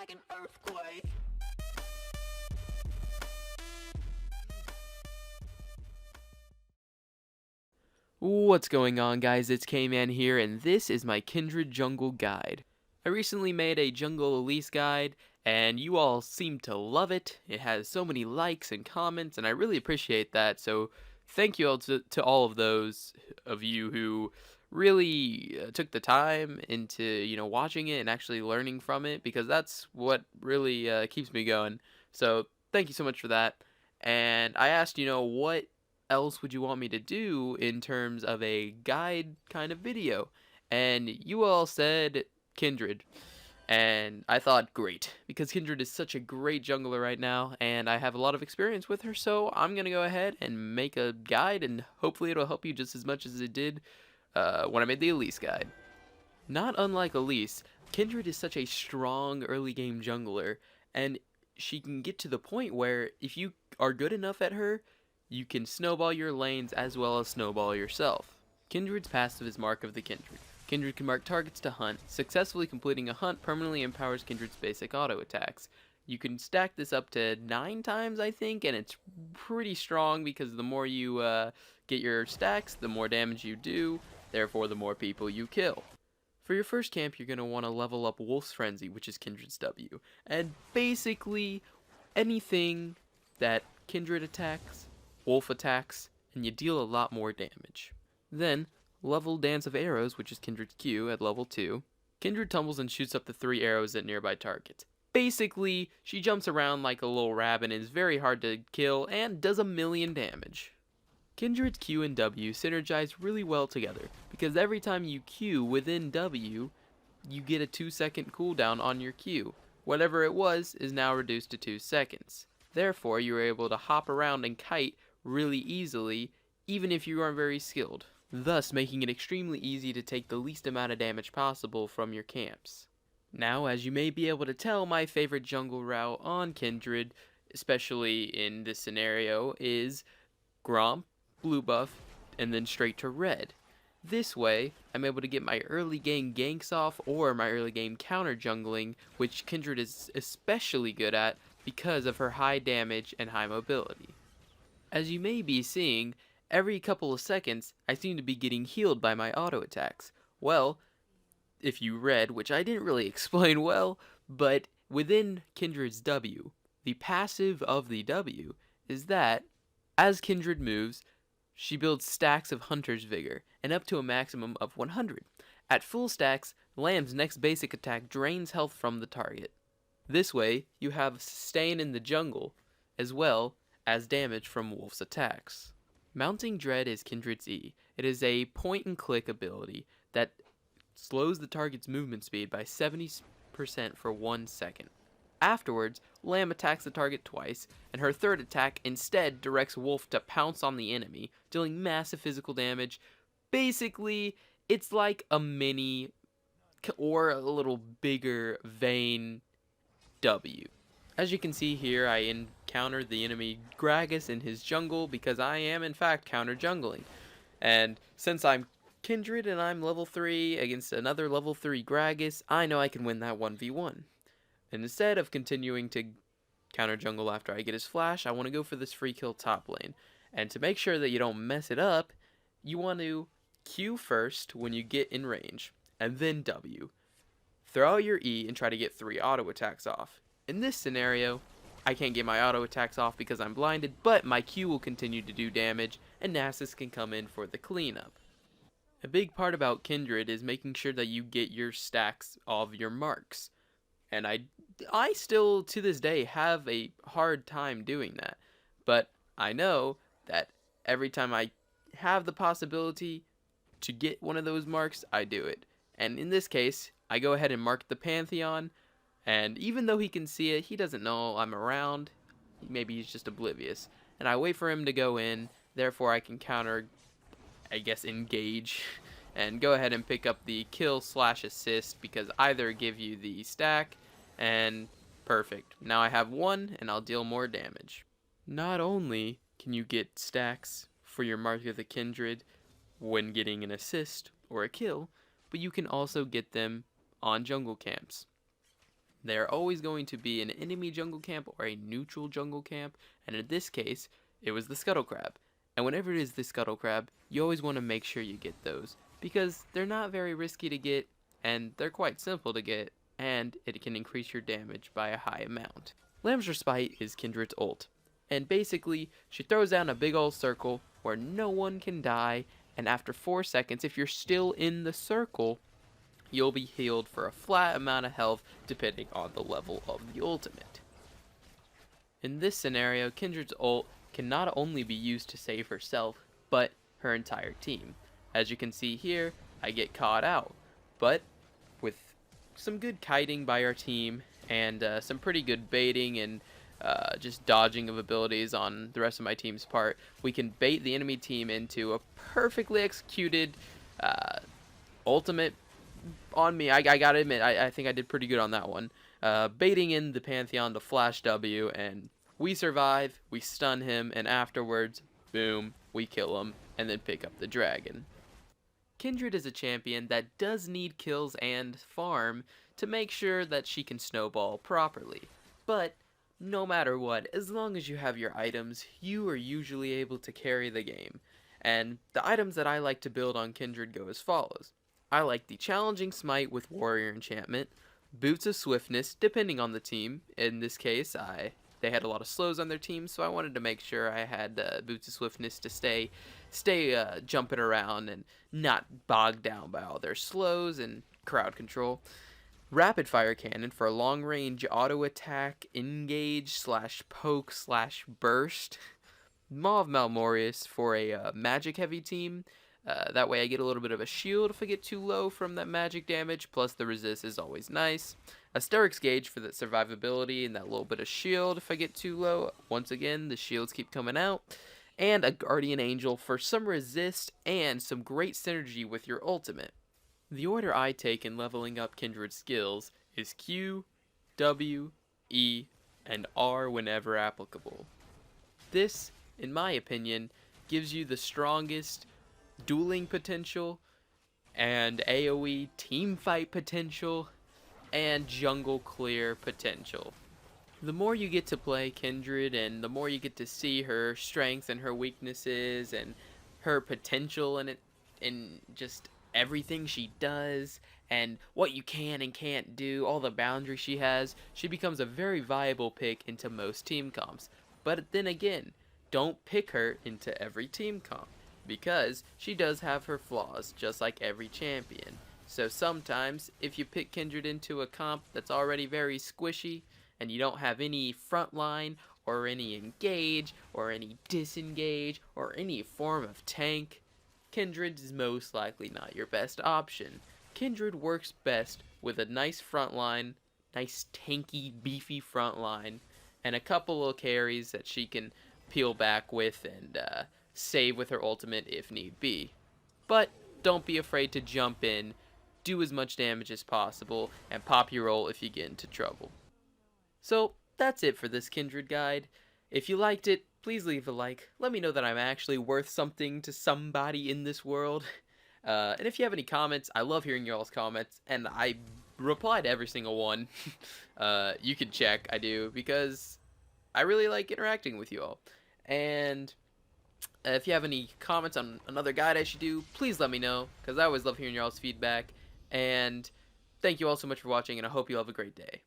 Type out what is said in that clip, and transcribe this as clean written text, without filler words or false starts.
like an earthquake. What's going on, guys? It's K-Man here, and this is my Kindred Jungle Guide. I recently made a Jungle Elise guide, and you all seem to love it. It has so many likes and comments, and I really appreciate that, so thank you all to all of those of you who really took the time into, watching it and actually learning from it, because that's what really keeps me going. So thank you so much for that. And I asked, what else would you want me to do in terms of a guide kind of video? And you all said Kindred. And I thought, great, because Kindred is such a great jungler right now, and I have a lot of experience with her, so I'm going to go ahead and make a guide, and hopefully it'll help you just as much as it did when I made the Elise guide. Not unlike Elise, Kindred is such a strong early game jungler, and she can get to the point where if you are good enough at her, you can snowball your lanes as well as snowball yourself. Kindred's passive is Mark of the Kindred. Kindred can mark targets to hunt. Successfully completing a hunt permanently empowers Kindred's basic auto attacks. You can stack this up to 9 times, I think, and it's pretty strong because the more you get your stacks, the more damage you do, therefore the more people you kill. For your first camp, you're going to want to level up Wolf's Frenzy, which is Kindred's W. And basically, anything that Kindred attacks, Wolf attacks, and you deal a lot more damage. Then, level Dance of Arrows, which is Kindred's Q at level 2. Kindred tumbles and shoots up to 3 arrows at nearby targets. Basically, she jumps around like a little rabbit and is very hard to kill and does a million damage. Kindred's Q and W synergize really well together, because every time you Q within W, you get a 2-second cooldown on your Q. Whatever it was is now reduced to 2 seconds. Therefore, you are able to hop around and kite really easily, even if you aren't very skilled, thus making it extremely easy to take the least amount of damage possible from your camps. Now, as you may be able to tell, my favorite jungle route on Kindred, especially in this scenario, is Gromp, blue buff, and then straight to red. This way, I'm able to get my early game ganks off or my early game counter jungling, which Kindred is especially good at because of her high damage and high mobility. As you may be seeing, every couple of seconds, I seem to be getting healed by my auto attacks. Well, if you read, which I didn't really explain well, but within Kindred's W, the passive of the W is that, as Kindred moves, she builds stacks of Hunter's Vigor, and up to a maximum of 100. At full stacks, Lamb's next basic attack drains health from the target. This way, you have sustain in the jungle, as well as damage from Wolf's attacks. Mounting Dread is Kindred's E. It is a point-and-click ability that slows the target's movement speed by 70% for 1 second. Afterwards, Lamb attacks the target twice, and her third attack instead directs Wolf to pounce on the enemy, dealing massive physical damage. Basically, it's like a mini or a little bigger Vayne W. As you can see here, I encountered the enemy Gragas in his jungle because I am in fact counter jungling. And since I'm Kindred and I'm level 3 against another level 3 Gragas, I know I can win that 1v1. And instead of continuing to counter jungle after I get his flash, I want to go for this free kill top lane. And to make sure that you don't mess it up, you want to Q first when you get in range, and then W. Throw out your E and try to get 3 auto attacks off. In this scenario, I can't get my auto attacks off because I'm blinded, but my Q will continue to do damage, and Nasus can come in for the cleanup. A big part about Kindred is making sure that you get your stacks of your marks. And I still, to this day, have a hard time doing that. But I know that every time I have the possibility to get one of those marks, I do it. And in this case, I go ahead and mark the Pantheon. And even though he can see it, he doesn't know I'm around. Maybe he's just oblivious. And I wait for him to go in. Therefore, I can counter, I guess, engage. And go ahead and pick up the kill/assist because either give you the stack. And perfect. Now I have 1 and I'll deal more damage. Not only can you get stacks for your Mark of the Kindred when getting an assist or a kill, but you can also get them on jungle camps. They're always going to be an enemy jungle camp or a neutral jungle camp, and in this case, it was the scuttle crab. And whenever it is the scuttle crab, you always want to make sure you get those, because they're not very risky to get, and they're quite simple to get, and it can increase your damage by a high amount. Lamb's Respite is Kindred's ult, and basically, she throws down a big old circle where no one can die, and after 4 seconds, if you're still in the circle, you'll be healed for a flat amount of health depending on the level of the ultimate. In this scenario, Kindred's ult can not only be used to save herself, but her entire team. As you can see here, I get caught out, but with some good kiting by our team and some pretty good baiting and just dodging of abilities on the rest of my team's part, we can bait the enemy team into a perfectly executed ultimate on me. I gotta admit, I think I did pretty good on that one. Baiting in the Pantheon to flash W, and we survive, we stun him, and afterwards, boom, we kill him, and then pick up the dragon. Kindred is a champion that does need kills and farm to make sure that she can snowball properly. But no matter what, as long as you have your items, you are usually able to carry the game. And the items that I like to build on Kindred go as follows. I like the Challenging Smite with Warrior Enchantment, Boots of Swiftness, depending on the team. In this case, they had a lot of slows on their team, so I wanted to make sure I had Boots of Swiftness to stay jumping around and not bogged down by all their slows and crowd control. Rapid Fire Cannon for a long range auto attack, engage / poke / burst. Maw of Malmorius for a magic heavy team. That way I get a little bit of a shield if I get too low from that magic damage, plus the resist is always nice. Asterix Gauge for that survivability and that little bit of shield if I get too low. Once again, the shields keep coming out. And a Guardian Angel for some resist and some great synergy with your ultimate. The order I take in leveling up Kindred skills is Q, W, E, and R whenever applicable. This, in my opinion, gives you the strongest dueling potential and AoE teamfight potential and jungle clear potential. The more you get to play Kindred and the more you get to see her strengths and her weaknesses and her potential in it, and just everything she does and what you can and can't do, all the boundaries she has, she becomes a very viable pick into most team comps. But then again, don't pick her into every team comp, because she does have her flaws, just like every champion. So sometimes, if you pick Kindred into a comp that's already very squishy, and you don't have any frontline, or any engage, or any disengage, or any form of tank, Kindred is most likely not your best option. Kindred works best with a nice frontline, nice tanky, beefy frontline, and a couple of carries that she can peel back with and save with her ultimate if need be. But don't be afraid to jump in, do as much damage as possible, and pop your ult if you get into trouble. So that's it for this Kindred guide. If you liked it, please leave a like. Let me know that I'm actually worth something to somebody in this world. And if you have any comments, I love hearing y'all's comments, and I reply to every single one. You can check, I do, because I really like interacting with you all. And if you have any comments on another guide I should do, please let me know, because I always love hearing y'all's feedback. And thank you all so much for watching, and I hope you all have a great day.